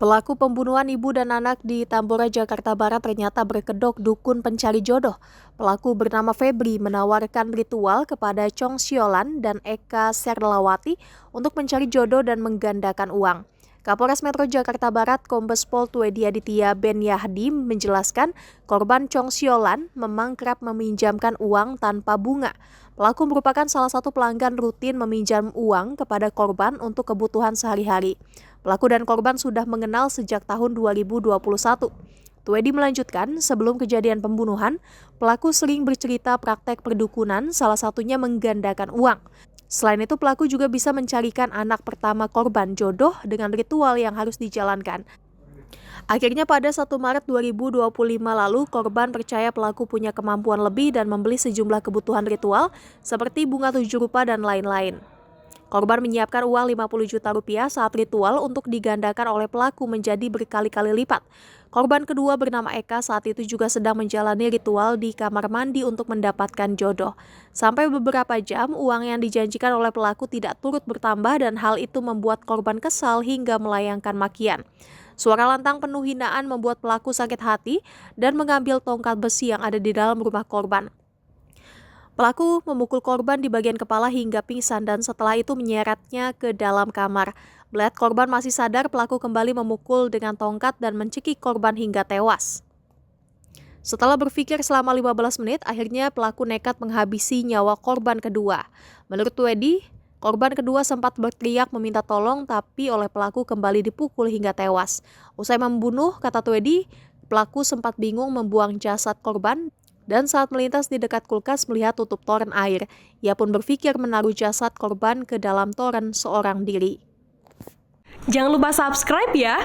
Pelaku pembunuhan ibu dan anak di Tambora, Jakarta Barat ternyata berkedok dukun pencari jodoh. Pelaku bernama Febri menawarkan ritual kepada Chong Siolan dan Eka Serlawati untuk mencari jodoh dan menggandakan uang. Kapolres Metro Jakarta Barat Kombes Pol Tuedi Aditya Ben Yahdi menjelaskan korban Chong Siolan memang kerap meminjamkan uang tanpa bunga. Pelaku merupakan salah satu pelanggan rutin meminjam uang kepada korban untuk kebutuhan sehari-hari. Pelaku dan korban sudah mengenal sejak tahun 2021. Tuedi melanjutkan, sebelum kejadian pembunuhan, pelaku sering bercerita praktek perdukunan, salah satunya menggandakan uang. Selain itu, pelaku juga bisa mencarikan anak pertama korban jodoh dengan ritual yang harus dijalankan. Akhirnya pada 1 Maret 2025 lalu, korban percaya pelaku punya kemampuan lebih dan membeli sejumlah kebutuhan ritual seperti bunga 7 rupa dan lain-lain. Korban menyiapkan uang 50 juta rupiah saat ritual untuk digandakan oleh pelaku menjadi berkali-kali lipat. Korban kedua bernama Eka saat itu juga sedang menjalani ritual di kamar mandi untuk mendapatkan jodoh. Sampai beberapa jam, uang yang dijanjikan oleh pelaku tidak turut bertambah dan hal itu membuat korban kesal hingga melayangkan makian. Suara lantang penuh hinaan membuat pelaku sakit hati dan mengambil tongkat besi yang ada di dalam rumah korban. Pelaku memukul korban di bagian kepala hingga pingsan dan setelah itu menyeretnya ke dalam kamar. Melihat korban masih sadar, pelaku kembali memukul dengan tongkat dan mencekik korban hingga tewas. Setelah berpikir selama 15 menit, akhirnya pelaku nekat menghabisi nyawa korban kedua. Menurut Tuedi, korban kedua sempat berteriak meminta tolong tapi oleh pelaku kembali dipukul hingga tewas. Usai membunuh, kata Tuedi, pelaku sempat bingung membuang jasad korban. Dan saat melintas di dekat kulkas melihat tutup toren air, ia pun berpikir menaruh jasad korban ke dalam toren seorang diri. Jangan lupa subscribe ya!